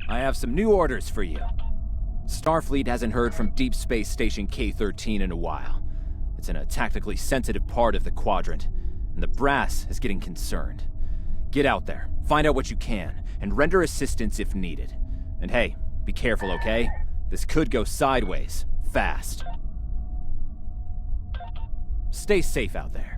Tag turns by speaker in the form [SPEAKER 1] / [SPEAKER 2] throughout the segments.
[SPEAKER 1] I have some new orders for you. Starfleet hasn't heard from Deep Space Station K-13 in a while. It's in a tactically sensitive part of the quadrant, and the brass is getting concerned. Get out there, find out what you can, and render assistance if needed. And hey, be careful, okay? This could go sideways, fast. Stay safe out there.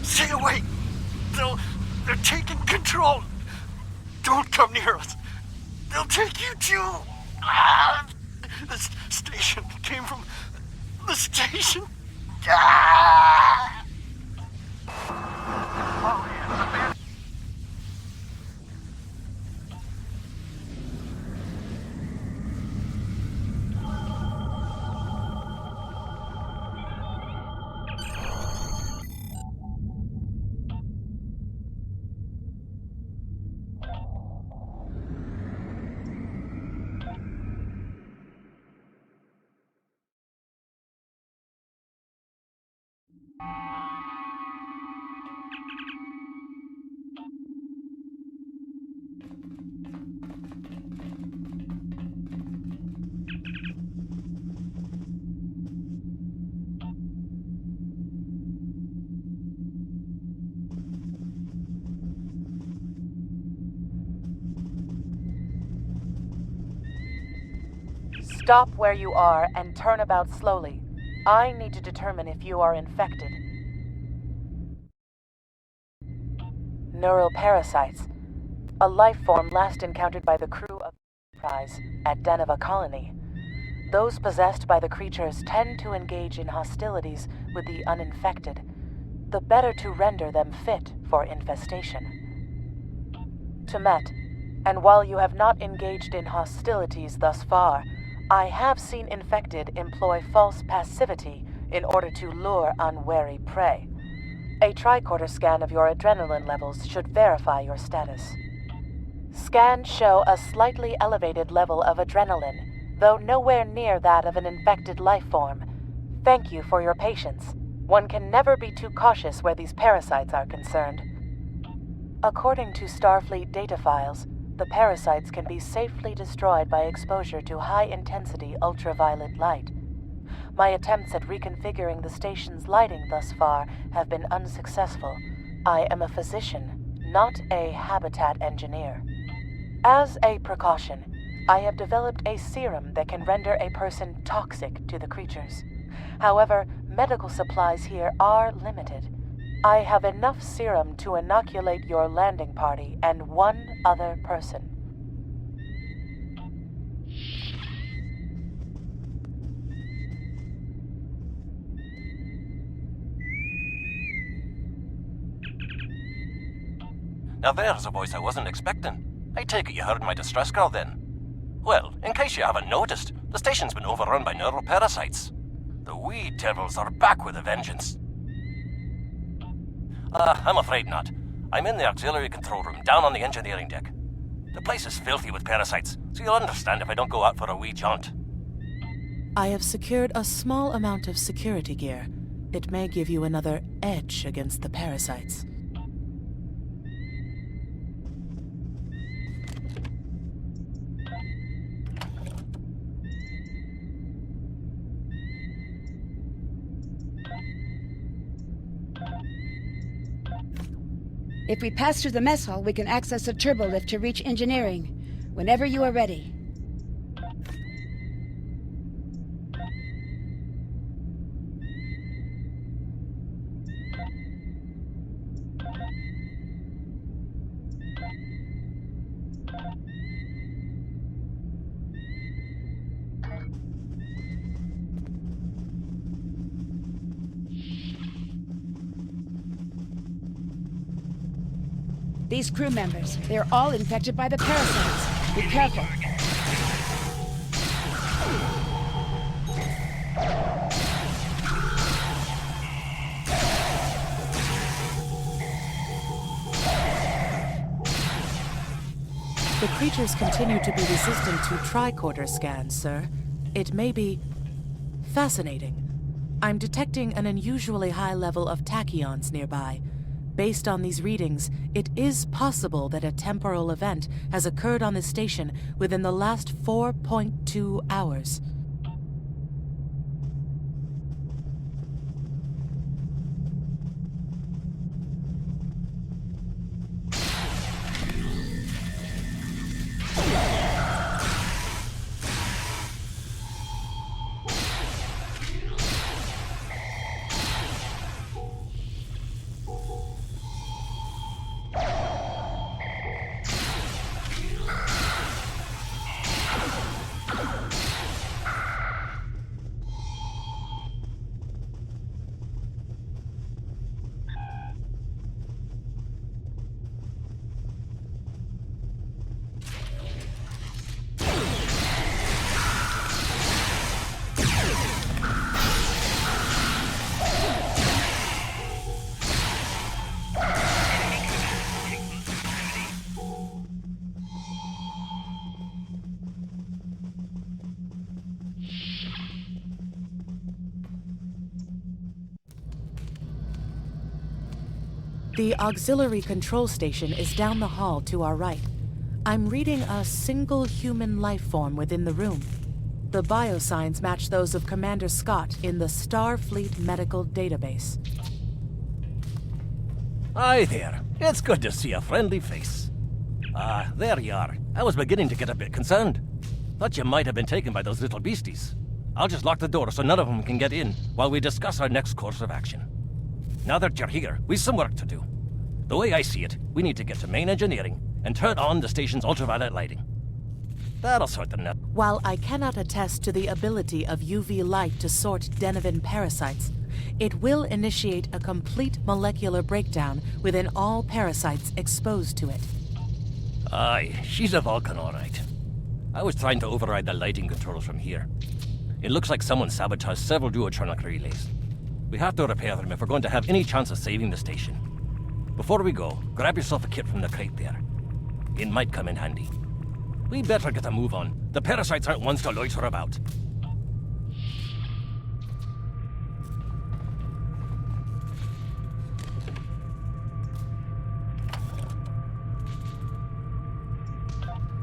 [SPEAKER 2] Stay away! They're taking control! Don't come near us! They'll take you too! This station came from the station!
[SPEAKER 3] Stop where you are and turn about slowly. I need to determine if you are infected. neural parasites, a life form last encountered by the crew of Enterprise at Deneva Colony. Those possessed by the creatures tend to engage in hostilities with the uninfected, the better to render them fit for infestation. Temet, and while you have not engaged in hostilities thus far, I have seen infected employ false passivity in order to lure unwary prey. A tricorder scan of your adrenaline levels should verify your status. Scans show a slightly elevated level of adrenaline, though nowhere near that of an infected life form. Thank you for your patience. One can never be too cautious where these parasites are concerned. According to Starfleet data files, the parasites can be safely destroyed by exposure to high-intensity ultraviolet light. My attempts at reconfiguring the station's lighting thus far have been unsuccessful. I am a physician, not a habitat engineer. As a precaution, I have developed a serum that can render a person toxic to the creatures. However, medical supplies here are limited. I have enough serum to inoculate your landing party and one other person.
[SPEAKER 4] Now there's a voice I wasn't expecting. I take it you heard my distress call then. Well, in case you haven't noticed, the station's been overrun by neural parasites. The wee devils are back with a vengeance. I'm afraid not. I'm in the auxiliary control room, down on the engineering deck. The place is filthy with parasites, so you'll understand if I don't go out for a wee jaunt.
[SPEAKER 3] I have secured a small amount of security gear. It may give you another edge against the parasites.
[SPEAKER 5] If we pass through the mess hall, we can access a turbolift to reach engineering. Whenever you are ready. These crew members, they are all infected by the parasites. Be careful.
[SPEAKER 3] The creatures continue to be resistant to tricorder scans, sir. It may be fascinating. I'm detecting an unusually high level of tachyons nearby. Based on these readings, it is possible that a temporal event has occurred on this station within the last 4.2 hours. The auxiliary control station is down the hall to our right. I'm reading a single human life form within the room. The biosigns match those of Commander Scott in the Starfleet Medical Database.
[SPEAKER 4] Hi there. It's good to see a friendly face. There you are. I was beginning to get a bit concerned. Thought you might have been taken by those little beasties. I'll just lock the door so none of them can get in while we discuss our next course of action. Now that you're here, we've some work to do. The way I see it, we need to get to main engineering and turn on the station's ultraviolet lighting. That'll sort them out.
[SPEAKER 3] While I cannot attest to the ability of UV light to sort Denovan parasites, it will initiate a complete molecular breakdown within all parasites exposed to it.
[SPEAKER 4] Aye, she's a Vulcan, all right. I was trying to override the lighting controls from here. It looks like someone sabotaged several duotronic relays. We have to repair them if we're going to have any chance of saving the station. Before we go, grab yourself a kit from the crate there. It might come in handy. We better get a move on. The parasites aren't ones to loiter about.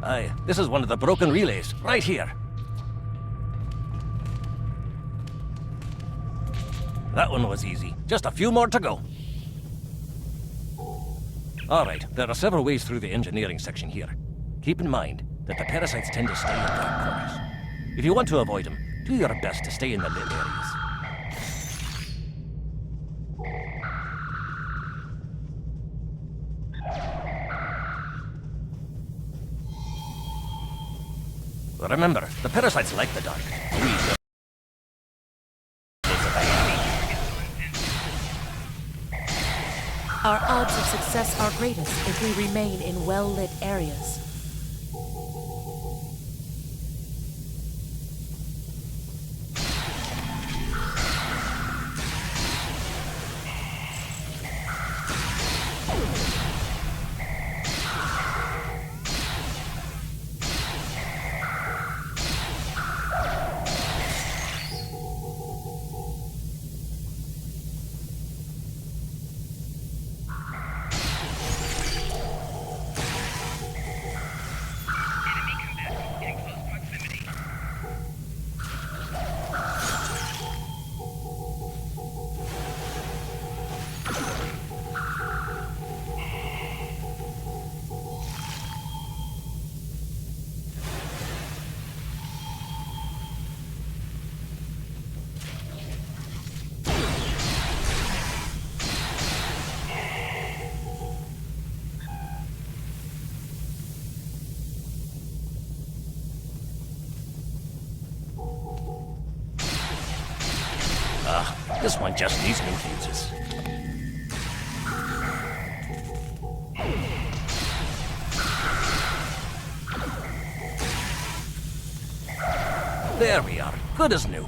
[SPEAKER 4] Aye, this is one of the broken relays, right here. That one was easy. Just a few more to go. All right, there are several ways through the engineering section here. Keep in mind that the parasites tend to stay in dark corners. If you want to avoid them, do your best to stay in the lit areas. Remember, the parasites like the dark.
[SPEAKER 3] Our odds of success are greatest if we remain in well-lit areas.
[SPEAKER 4] This one just needs new fuses. There we are. Good as new.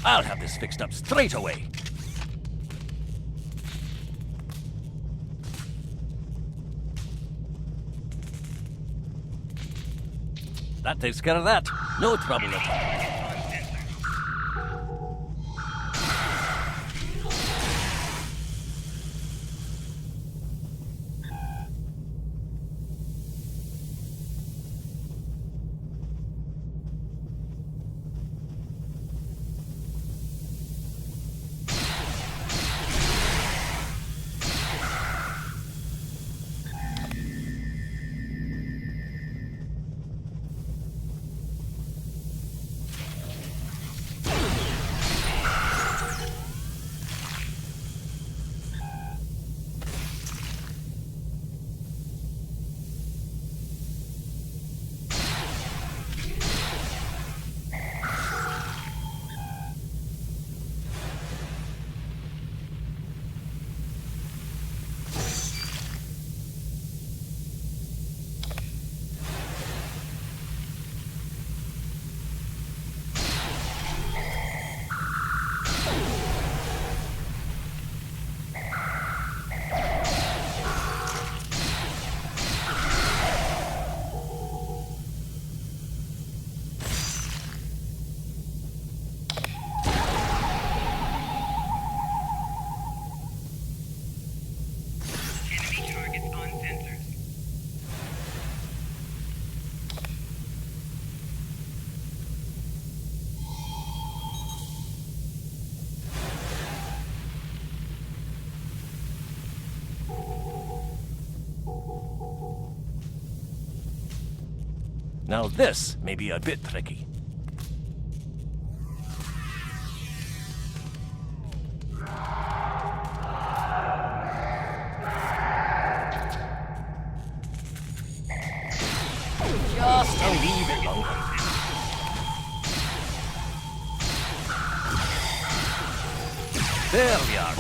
[SPEAKER 4] I'll have this fixed up straight away. That takes care of that. No trouble at all. Now this may be a bit tricky. Just a wee bit longer. There we are.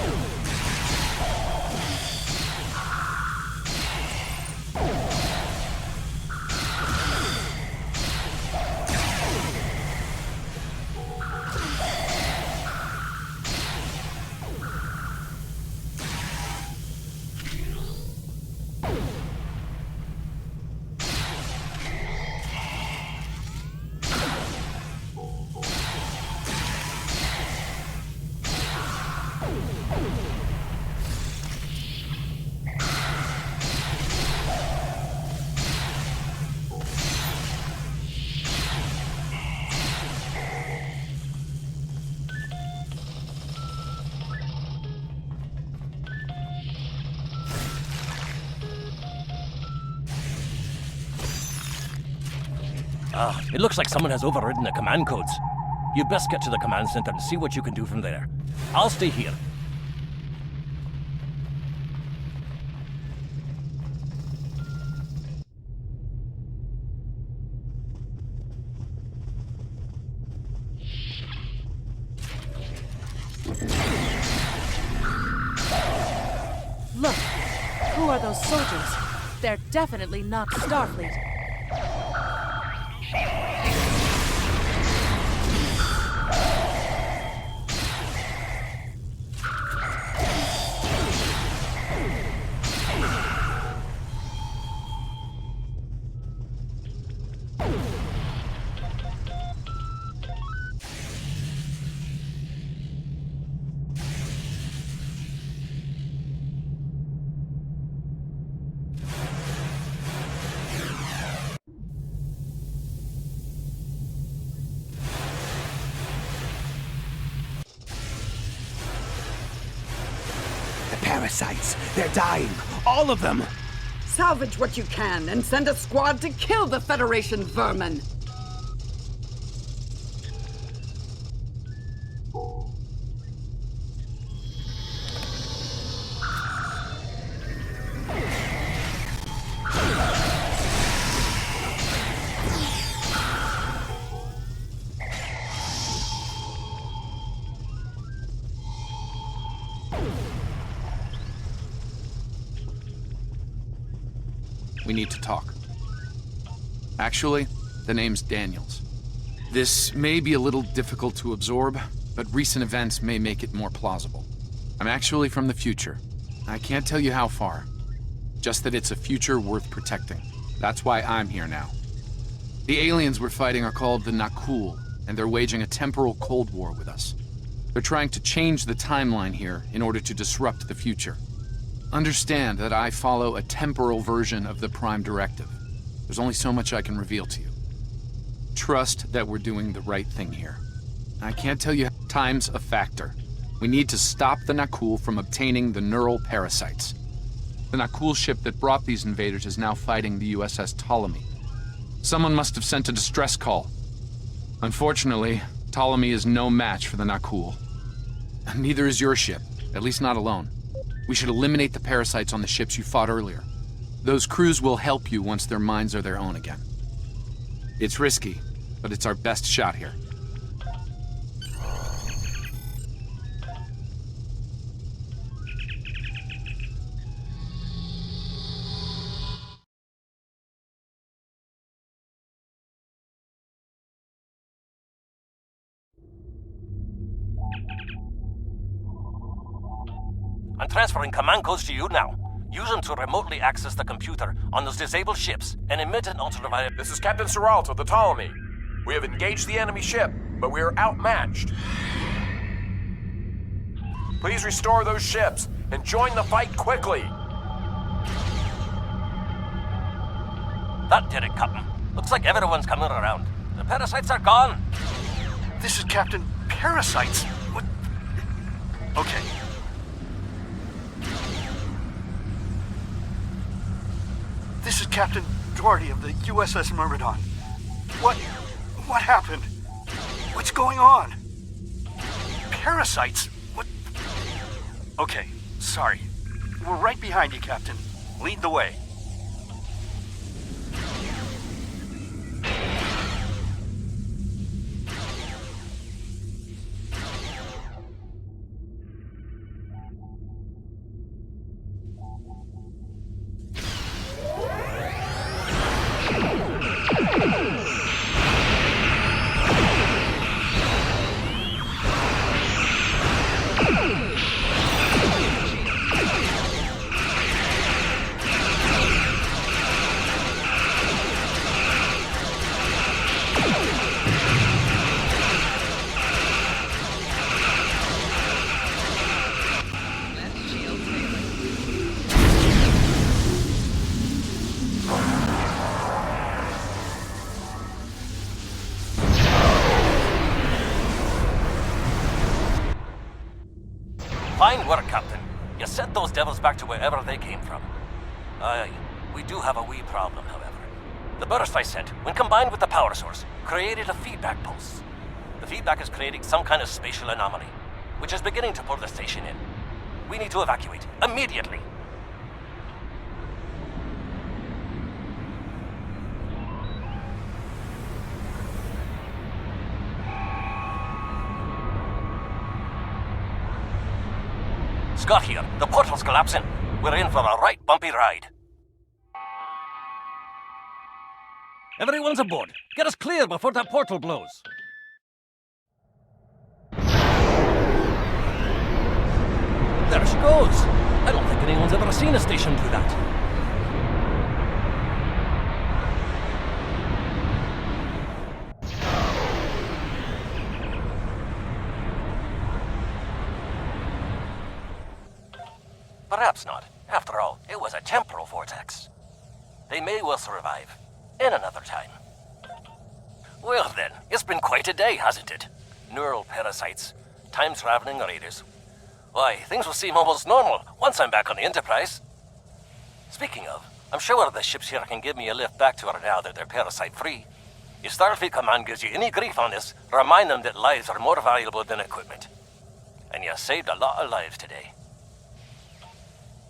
[SPEAKER 4] It looks like someone has overridden the command codes. You best get to the command center and see what you can do from there. I'll stay here.
[SPEAKER 6] Look, who are those soldiers? They're definitely not Starfleet.
[SPEAKER 7] Parasites! They're dying! All of them!
[SPEAKER 8] Salvage what you can and send a squad to kill the Federation vermin!
[SPEAKER 7] We need to talk. Actually, the name's Daniels. This may be a little difficult to absorb, but recent events may make it more plausible. I'm actually from the future. I can't tell you how far. Just that it's a future worth protecting. That's why I'm here now. The aliens we're fighting are called the Nakul, and they're waging a temporal Cold War with us. They're trying to change the timeline here in order to disrupt the future. Understand that I follow a temporal version of the Prime Directive. There's only so much I can reveal to you. Trust that we're doing the right thing here. I can't tell you time's a factor. We need to stop the Nakul from obtaining the neural parasites. The Nakul ship that brought these invaders is now fighting the USS Ptolemy. Someone must have sent a distress call. Unfortunately, Ptolemy is no match for the Nakul. Neither is your ship, at least not alone. We should eliminate the parasites on the ships you fought earlier. Those crews will help you once their minds are their own again. It's risky, but it's our best shot here.
[SPEAKER 4] I'm transferring command codes to you now. Use them to remotely access the computer on those disabled ships and emit an ultraviolet.
[SPEAKER 9] This is Captain Seralt of the Ptolemy. We have engaged the enemy ship, but we are outmatched. Please restore those ships and join the fight quickly.
[SPEAKER 4] That did it, Captain. Looks like everyone's coming around. The parasites are gone.
[SPEAKER 2] This is Captain Parasites? What? Okay. This is Captain Doherty of the USS Myrmidon. What happened? What's going on? Parasites? What? Okay, sorry. We're right behind you, Captain. Lead the way.
[SPEAKER 4] Fine work, Captain. You sent those devils back to wherever they came from. Aye, we do have a wee problem, however. The burst I sent, when combined with the power source, created a feedback pulse. The feedback is creating some kind of spatial anomaly, which is beginning to pull the station in. We need to evacuate, immediately. Scott here. The portal's collapsing. We're in for a right bumpy ride. Everyone's aboard. Get us clear before that portal blows. There she goes. I don't think anyone's ever seen a station do that. Perhaps not. After all, it was a temporal vortex. They may well survive. In another time. Well then, it's been quite a day, hasn't it? Neural parasites, time-traveling raiders. Why, things will seem almost normal once I'm back on the Enterprise. Speaking of, I'm sure the ships here can give me a lift back to her now that they're parasite-free. If Starfleet Command gives you any grief on this, remind them that lives are more valuable than equipment. And you saved a lot of lives today.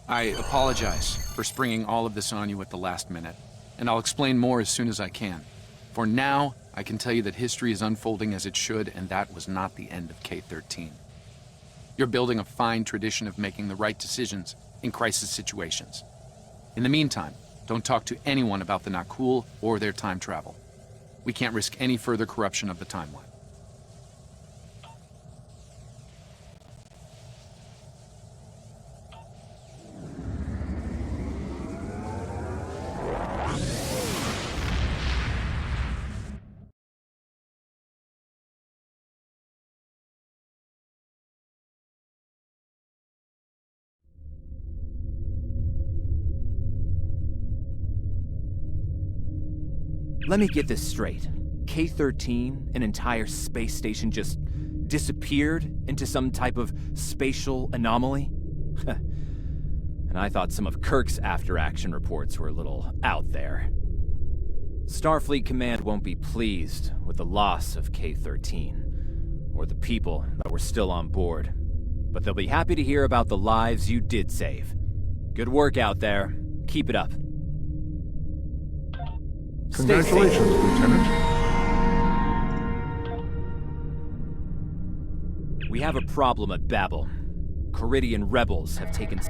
[SPEAKER 7] I apologize for springing all of this on you at the last minute, and I'll explain more as soon as I can. For now, I can tell you that history is unfolding as it should, and that was not the end of K-13. You're building a fine tradition of making the right decisions in crisis situations. In the meantime, don't talk to anyone about the Nakul or their time travel. We can't risk any further corruption of the timeline.
[SPEAKER 1] Let me get this straight. K-13, an entire space station, just disappeared into some type of spatial anomaly? And I thought some of Kirk's after-action reports were a little out there. Starfleet Command won't be pleased with the loss of K-13, or the people that were still on board. But they'll be happy to hear about the lives you did save. Good work out there. Keep it up.
[SPEAKER 10] Congratulations, Lieutenant.
[SPEAKER 1] We have a problem at Babel. Caridian rebels have taken